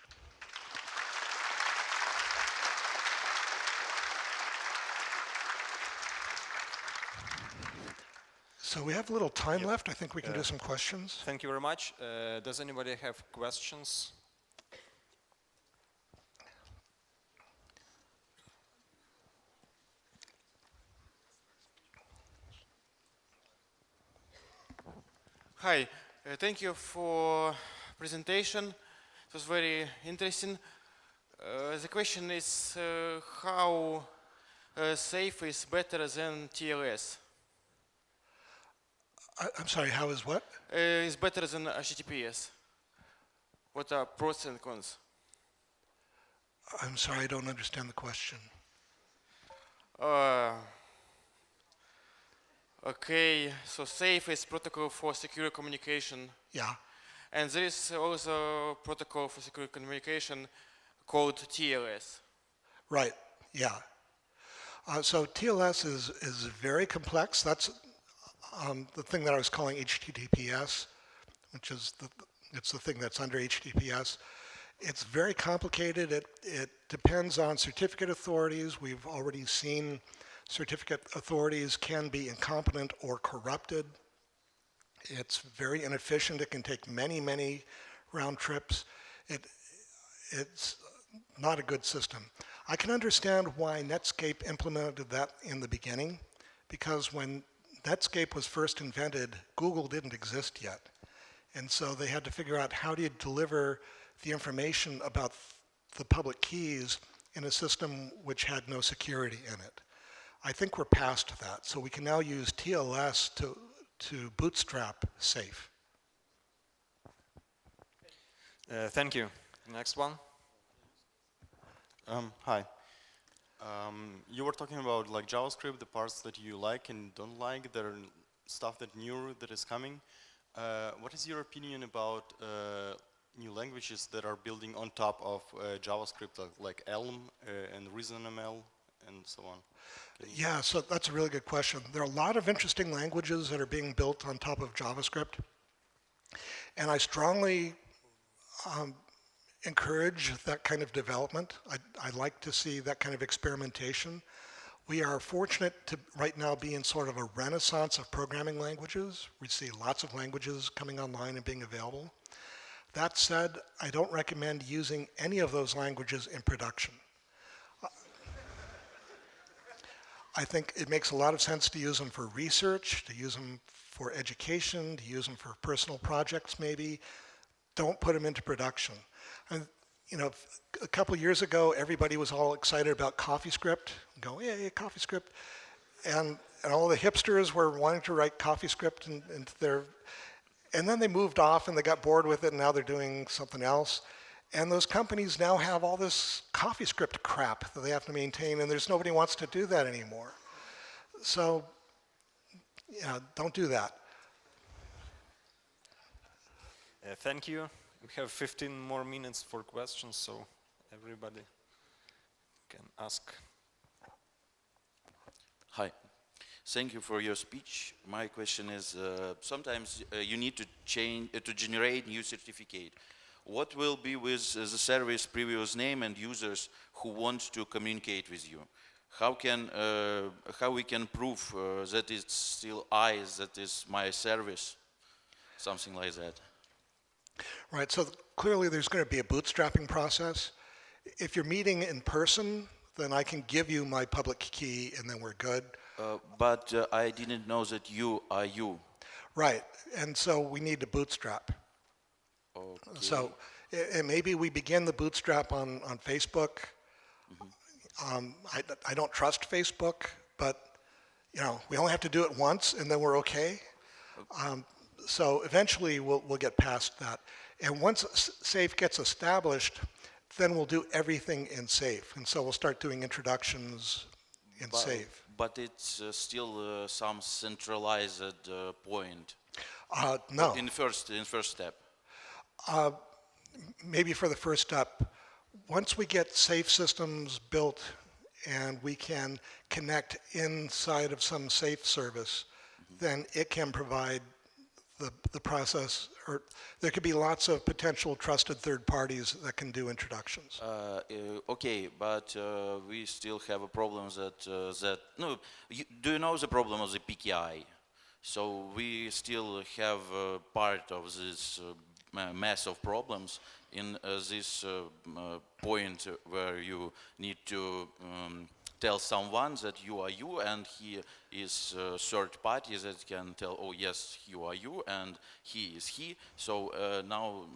So we have a little time left. I think we can do some questions. Thank you very much. Does anybody have questions? Hi, thank you for presentation. It was very interesting. The question is how SAFE is better than TLS? I'm sorry, how is what? Is better than HTTPS. What are pros and cons? I'm sorry, I don't understand the question. Uh, okay, so SAFE is protocol for secure communication, Yeah, and there is also protocol for secure communication called TLS. right, yeah. So TLS is very complex. That's the thing that I was calling HTTPS, which is it's the thing that's under HTTPS. It's very complicated. It depends on certificate authorities. We've already seen certificate authorities can be incompetent or corrupted. It's very inefficient. It can take many, many round trips. It, it's not a good system. I can understand why Netscape implemented that in the beginning, because when Netscape was first invented, Google didn't exist yet. And so they had to figure out how do you deliver the information about the public keys in a system which had no security in it. I think we're past that. So we can now use TLS to bootstrap safe. Thank you. Next one. Hi. You were talking about like JavaScript, the parts that you like and don't like, there are stuff that new that is coming. What is your opinion about new languages that are building on top of JavaScript, like Elm and ReasonML and so on? Yeah, so that's a really good question. There are a lot of interesting languages that are being built on top of JavaScript, and I strongly encourage that kind of development. I like to see that kind of experimentation. We are fortunate to right now be in sort of a renaissance of programming languages. We see lots of languages coming online and being available. That said, I don't recommend using any of those languages in production. I think it makes a lot of sense to use them for research, to use them for education, to use them for personal projects maybe. Don't put them into production. And, you know, a couple of years ago, everybody was all excited about CoffeeScript. Go, yeah, CoffeeScript. And all the hipsters were wanting to write CoffeeScript into their, and then they moved off and they got bored with it and now they're doing something else. And those companies now have all this CoffeeScript crap that they have to maintain, and there's nobody who wants to do that anymore. So, yeah, don't do that. Thank you. We have 15 more minutes for questions, so everybody can ask. Hi. Thank you for your speech. My question is, sometimes you need to change to generate new certificate. What will be with the service previous name and users who want to communicate with you? How we can prove that it's still that is my service, something like that. Right, so clearly there's going to be a bootstrapping process. If you're meeting in person, then I can give you my public key and then we're good. But I didn't know that you are you. Right, and so we need to bootstrap. Okay. So and maybe we begin the bootstrap on Facebook. I don't trust Facebook, but you know we only have to do it once and then we're okay. So eventually we'll get past that. And once SAFE gets established, then we'll do everything in SAFE. And so we'll start doing introductions in SAFE. But it's still some centralized point. No, In first step. maybe for the first step. Once we get SAFE systems built and we can connect inside of some SAFE service, then it can provide the process, or there could be lots of potential trusted third parties that can do introductions. Okay, but we still have a problem no. Do you know the problem of the PKI? So we still have part of this mass of problems in this point where you need to tell someone that you are you, and he is third party that can tell, oh yes, you are you, and he is he. So now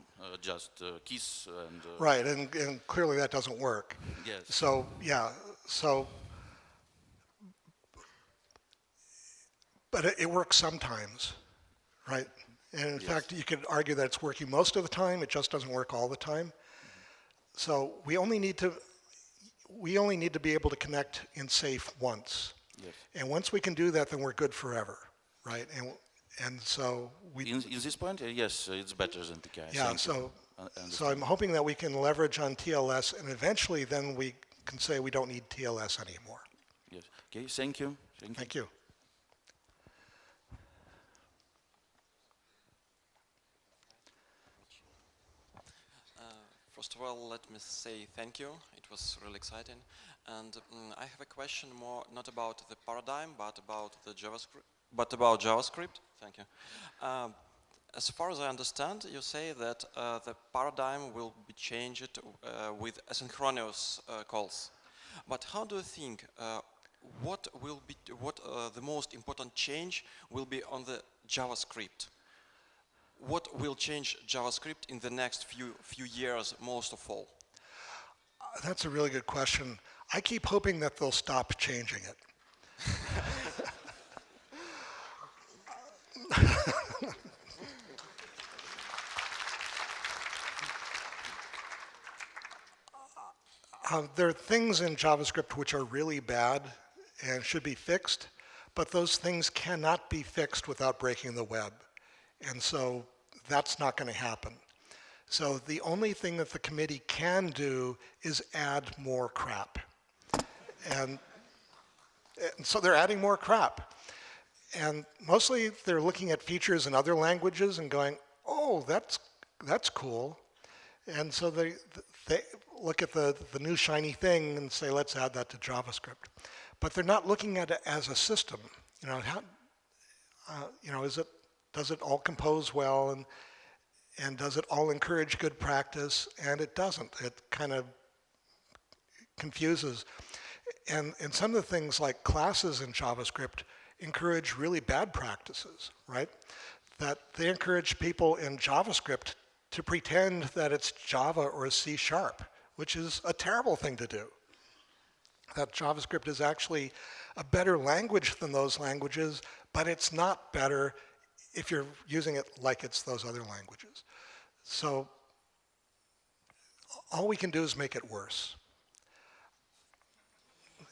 just kiss and Right, and clearly that doesn't work. yes. So yeah, so but it works sometimes. right? And in Yes. fact, you could argue that it's working most of the time, it just doesn't work all the time. So we only need to be able to connect in safe once. Yes. And once we can do that, then we're good forever, right? And so In this point, yes, it's better than PKI. yeah, Thank so you. I so understand. I'm hoping that we can leverage on TLS, and eventually then we can say we don't need TLS anymore. Yes. Okay. Thank you. Thank you. First of all, let me say thank you. It was really exciting. And I have a question more not about the paradigm, but about the JavaScript. Thank you. As far as I understand, you say that the paradigm will be changed with asynchronous calls. But how do you think what the most important change will be on the JavaScript? What will change JavaScript in the next few years most of all? That's a really good question. I keep hoping that they'll stop changing it. There are things in JavaScript which are really bad and should be fixed, but those things cannot be fixed without breaking the web. And so that's not going to happen. So the only thing that the committee can do is add more crap. And so they're adding more crap. And mostly they're looking at features in other languages and going, oh, that's cool. And so they look at the new shiny thing and say, let's add that to JavaScript. But they're not looking at it as a system. You know, does it all compose well, and does it all encourage good practice? And it doesn't. It kind of confuses. And some of the things like classes in JavaScript encourage really bad practices, right? That they encourage people in JavaScript to pretend that it's Java or C#, which is a terrible thing to do. That JavaScript is actually a better language than those languages, but it's not better if you're using it like it's those other languages. So all we can do is make it worse.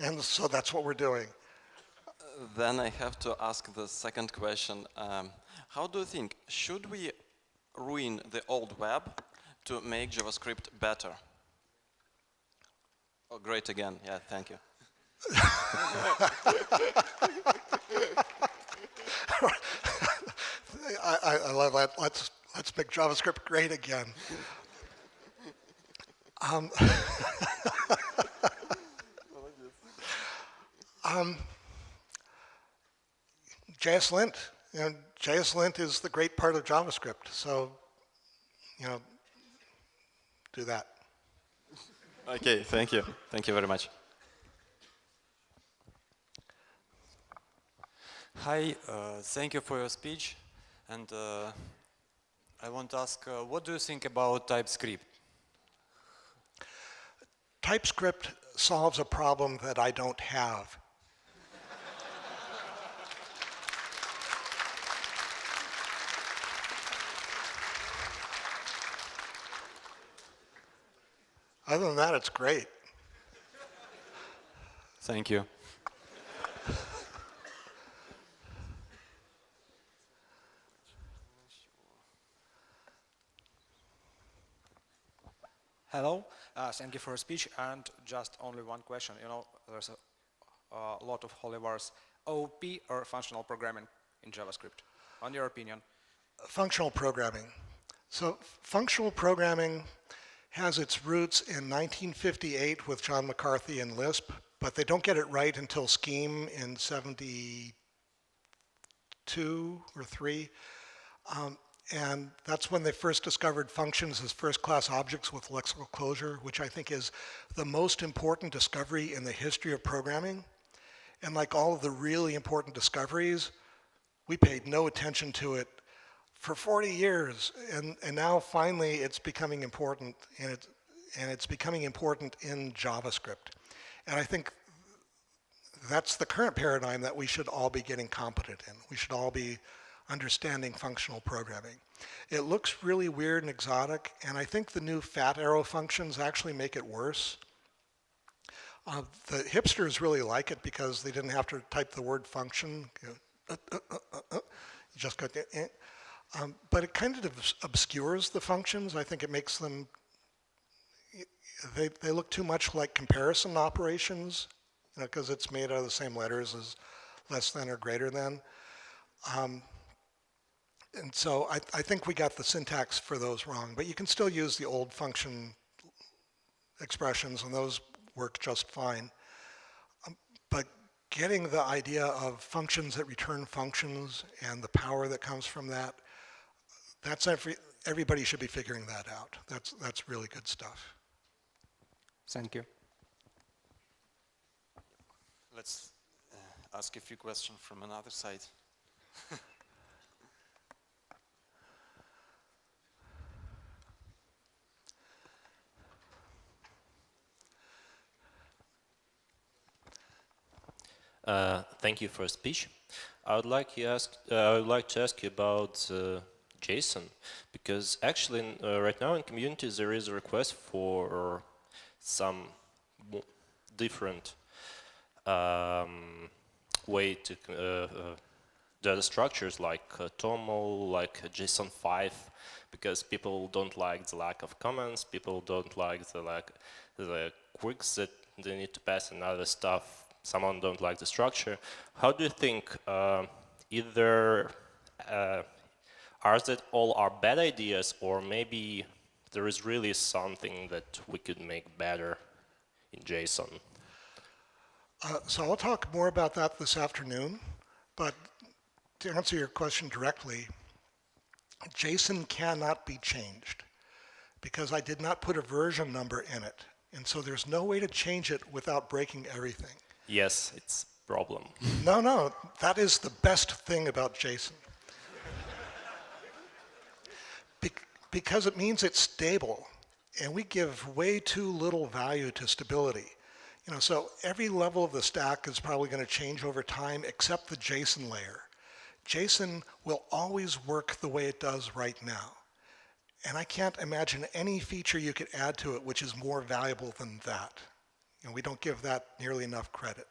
And so that's what we're doing. Then I have to ask the second question. How do you think, should we ruin the old web to make JavaScript better? Oh, great again. Yeah, thank you. I love that. Let's make JavaScript great again. JSLint. JSLint is the great part of JavaScript. So, do that. Okay, thank you. Thank you very much. Hi, thank you for your speech. And I want to ask, what do you think about TypeScript? TypeScript solves a problem that I don't have. Other than that, it's great. Thank you. Hello, thank you for your speech, and just only one question. You know, there's a lot of holy wars. OOP or functional programming in JavaScript? On your opinion? Functional programming. So functional programming has its roots in 1958 with John McCarthy and Lisp, but they don't get it right until Scheme in 72 or 3. And that's when they first discovered functions as first-class objects with lexical closure, which I think is the most important discovery in the history of programming. And like all of the really important discoveries, we paid no attention to it for 40 years, and now finally it's becoming important, and it's becoming important in JavaScript. And I think that's the current paradigm that we should all be getting competent in. We should all be understanding functional programming. It looks really weird and exotic, and I think the new fat arrow functions actually make it worse. The hipsters really like it because they didn't have to type the word function. You just got the, but it kind of obscures the functions. I think it makes them, they look too much like comparison operations, because it's made out of the same letters as less than or greater than. And so I think we got the syntax for those wrong, but you can still use the old function expressions and those work just fine. But getting the idea of functions that return functions and the power that comes from that, everybody should be figuring that out. That's really good stuff. Thank you. Let's ask a few questions from another side. Thank you for your speech. I would like to ask you about JSON, because actually right now in community there is a request for some different way to data structures like TOML, like JSON 5, because people don't like the lack of comments, people don't like the quirks that they need to pass and other stuff. Someone don't like the structure. How do you think either are that all are bad ideas, or maybe there is really something that we could make better in JSON? So I'll talk more about that this afternoon, but to answer your question directly, JSON cannot be changed because I did not put a version number in it. And so there's no way to change it without breaking everything. Yes, it's a problem. No, that is the best thing about JSON. Because it means it's stable, and we give way too little value to stability. So every level of the stack is probably going to change over time except the JSON layer. JSON will always work the way it does right now. And I can't imagine any feature you could add to it which is more valuable than that. We don't give that nearly enough credit.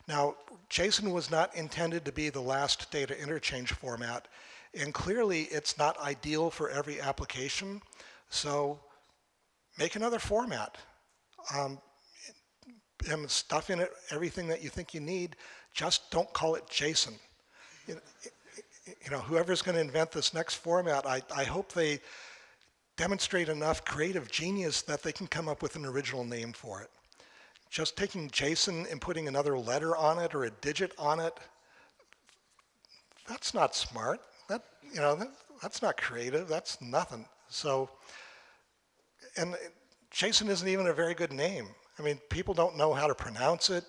Now, JSON was not intended to be the last data interchange format, and clearly it's not ideal for every application, so make another format. And stuff in it everything that you think you need, just don't call it JSON. Whoever's going to invent this next format, I hope they demonstrate enough creative genius that they can come up with an original name for it. Just taking JSON and putting another letter on it or a digit on it, that's not smart. That's not creative. That's nothing. So, and JSON isn't even a very good name. I mean, people don't know how to pronounce it.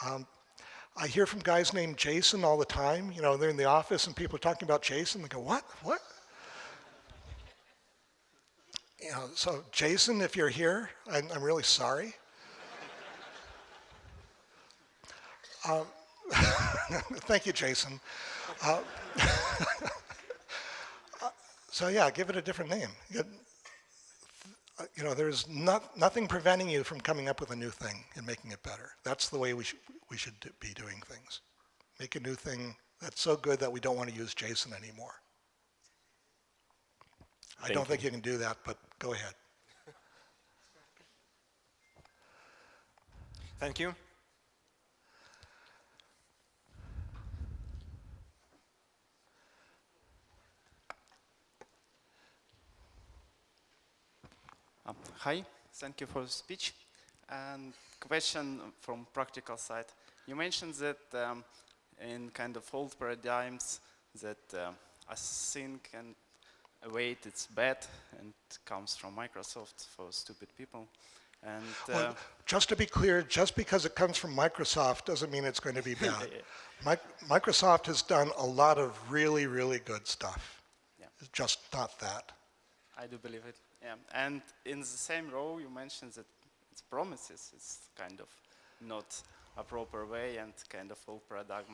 I hear from guys named Jason all the time. They're in the office and people are talking about Jason. They go, what? So Jason, if you're here, I'm really sorry. Thank you, Jason. So yeah, give it a different name. There's nothing preventing you from coming up with a new thing and making it better. That's the way we should be doing things. Make a new thing that's so good that we don't want to use JSON anymore. I don't think you can do that, but go ahead. Thank you. Hi, thank you for the speech. And question from practical side. You mentioned that in kind of old paradigms that async and await it's bad and comes from Microsoft for stupid people. And well, just to be clear, just because it comes from Microsoft doesn't mean it's going to be bad. Microsoft has done a lot of really, really good stuff. Yeah. It's just not that. I do believe it. Yeah. And in the same row, you mentioned that it's promises. It's kind of not a proper way and kind of old paradigm.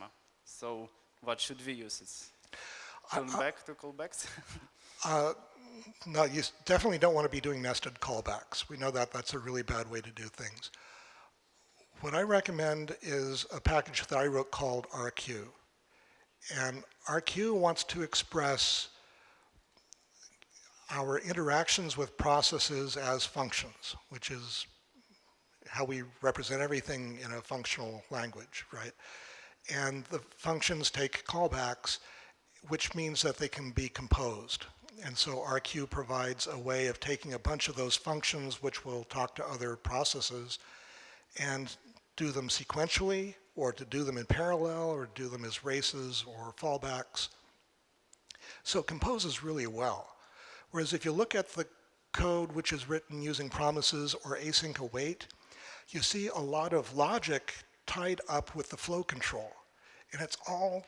So what should we use? Turn back to callbacks? No, you definitely don't want to be doing nested callbacks. We know that that's a really bad way to do things. What I recommend is a package that I wrote called RQ. And RQ wants to express our interactions with processes as functions, which is how we represent everything in a functional language, right? And the functions take callbacks, which means that they can be composed. And so RQ provides a way of taking a bunch of those functions, which will talk to other processes, and do them sequentially, or to do them in parallel, or do them as races or fallbacks. So it composes really well. Whereas if you look at the code which is written using promises or async await, you see a lot of logic tied up with the flow control. And it's all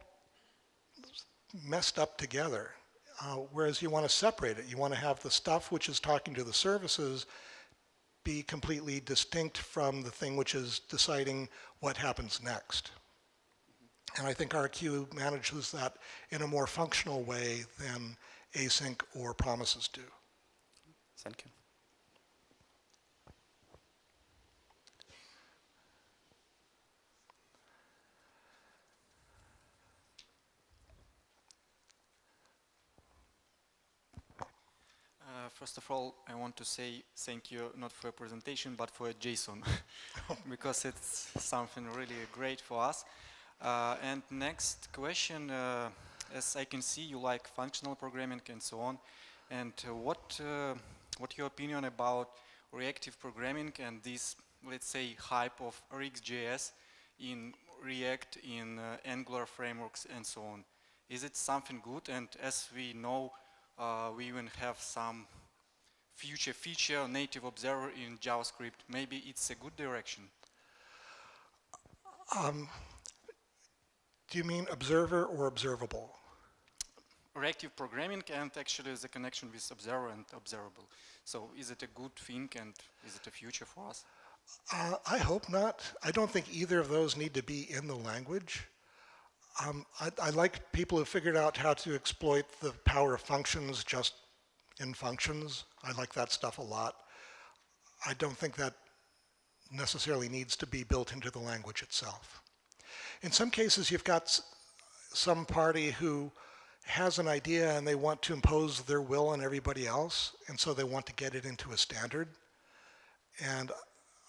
messed up together. Whereas you want to separate it. You want to have the stuff which is talking to the services be completely distinct from the thing which is deciding what happens next. And I think RQ manages that in a more functional way than async or promises do. Thank you. First of all, I want to say thank you not for a presentation, but for a JSON, because it's something really great for us. And next question, as I can see, you like functional programming and so on. And what your opinion about reactive programming and this, let's say, hype of RxJS in React, in Angular frameworks and so on? Is it something good? And as we know, we even have some future feature, native observer in JavaScript. Maybe it's a good direction. Do you mean observer or observable? Reactive programming and actually the connection with observer and observable. So is it a good thing and is it a future for us? I hope not. I don't think either of those need to be in the language. I like people who figured out how to exploit the power of functions just in functions. I like that stuff a lot. I don't think that necessarily needs to be built into the language itself. In some cases, you've got some party who has an idea and they want to impose their will on everybody else, and so they want to get it into a standard. And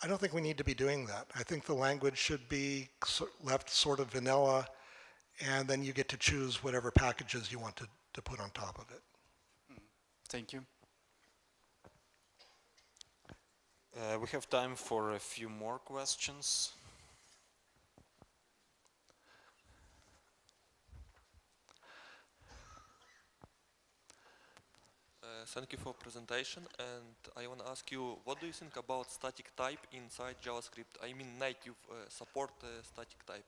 I don't think we need to be doing that. I think the language should be left sort of vanilla, and then you get to choose whatever packages you want to put on top of it. Thank you. We have time for a few more questions. Thank you for presentation, and I want to ask you, what do you think about static type inside JavaScript? I mean native support static type.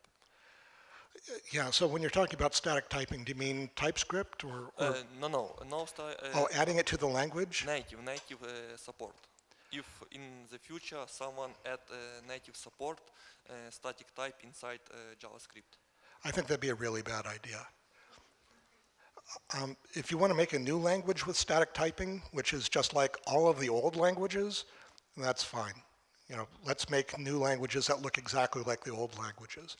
Yeah, so when you're talking about static typing, do you mean TypeScript or No, adding it to the language? Native support. If in the future someone add native support static type inside JavaScript. I think that'd be a really bad idea. If you want to make a new language with static typing, which is just like all of the old languages, that's fine. You know, let's make new languages that look exactly like the old languages.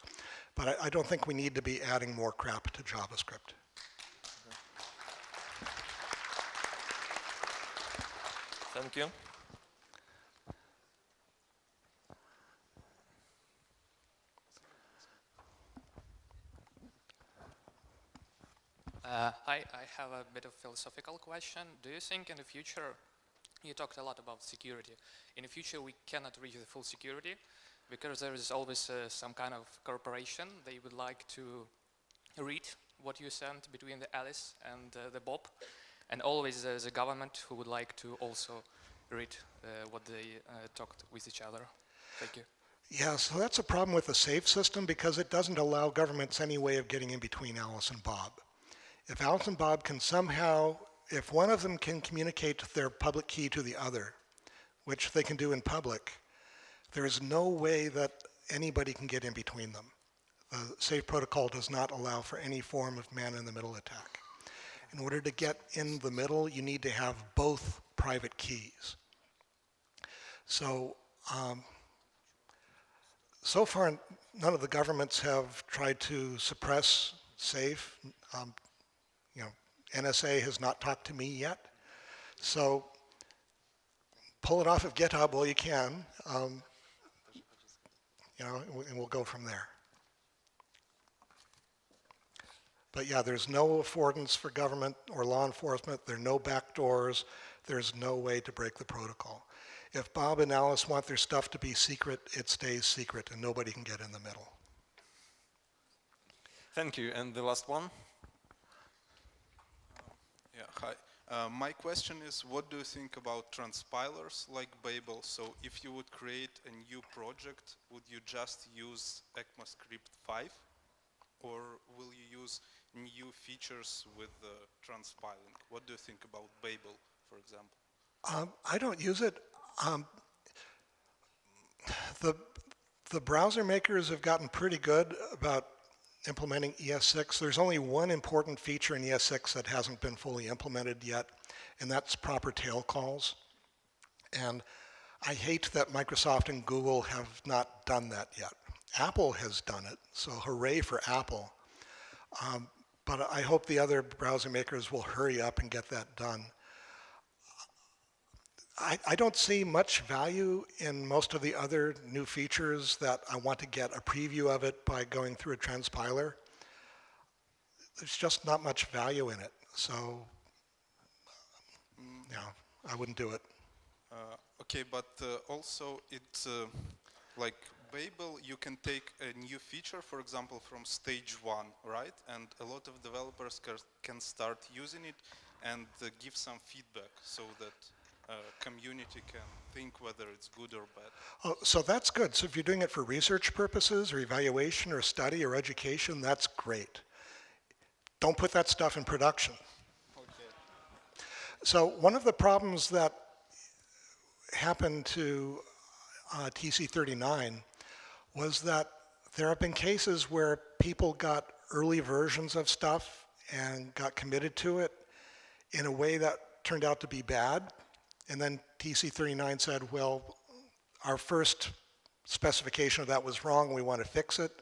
But I don't think we need to be adding more crap to JavaScript. Thank you. Hi, I have a bit of philosophical question. Do you think in the future, you talked a lot about security, in the future we cannot reach the full security because there is always some kind of corporation, they would like to read what you sent between the Alice and the Bob, and always there's a government who would like to also read what they talked with each other. Thank you. Yeah, so that's a problem with the safe system because it doesn't allow governments any way of getting in between Alice and Bob. If Alice and Bob can somehow, if one of them can communicate their public key to the other, which they can do in public, there is no way that anybody can get in between them. The safe protocol does not allow for any form of man-in-the-middle attack. In order to get in the middle, you need to have both private keys. So, so far, none of the governments have tried to suppress SAFE. NSA has not talked to me yet. So pull it off of GitHub while you can, and we'll go from there. But yeah, there's no affordance for government or law enforcement. There are no backdoors. There's no way to break the protocol. If Bob and Alice want their stuff to be secret, it stays secret, and nobody can get in the middle. Thank you. And the last one? Yeah, hi. My question is, what do you think about transpilers like Babel? So if you would create a new project, would you just use ECMAScript 5? Or will you use new features with transpiling? What do you think about Babel, for example? I don't use it. The browser makers have gotten pretty good about implementing ES6. There's only one important feature in ES6 that hasn't been fully implemented yet, and that's proper tail calls. And I hate that Microsoft and Google have not done that yet. Apple has done it, so hooray for Apple. But I hope the other browser makers will hurry up and get that done. I don't see much value in most of the other new features that I want to get a preview of it by going through a transpiler. There's just not much value in it, so I wouldn't do it. Okay, but also it's like Babel, you can take a new feature, for example, from stage 1, right? And a lot of developers can start using it and give some feedback so that community can think whether it's good or bad. Oh, so that's good. So if you're doing it for research purposes or evaluation or study or education, that's great. Don't put that stuff in production. Okay. So one of the problems that happened to TC39 was that there have been cases where people got early versions of stuff and got committed to it in a way that turned out to be bad. And then TC39 said, well, our first specification of that was wrong, we want to fix it.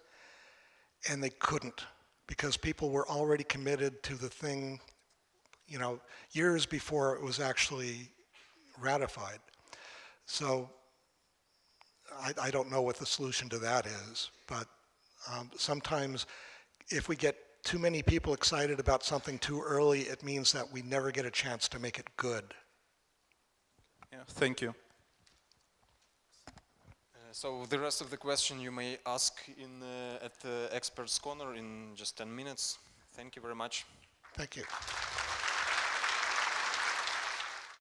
And they couldn't, because people were already committed to the thing, years before it was actually ratified. So I don't know what the solution to that is, but sometimes if we get too many people excited about something too early, it means that we never get a chance to make it good. Yeah, thank you. So the rest of the question you may ask at the Experts Corner in just 10 minutes. Thank you very much. Thank you.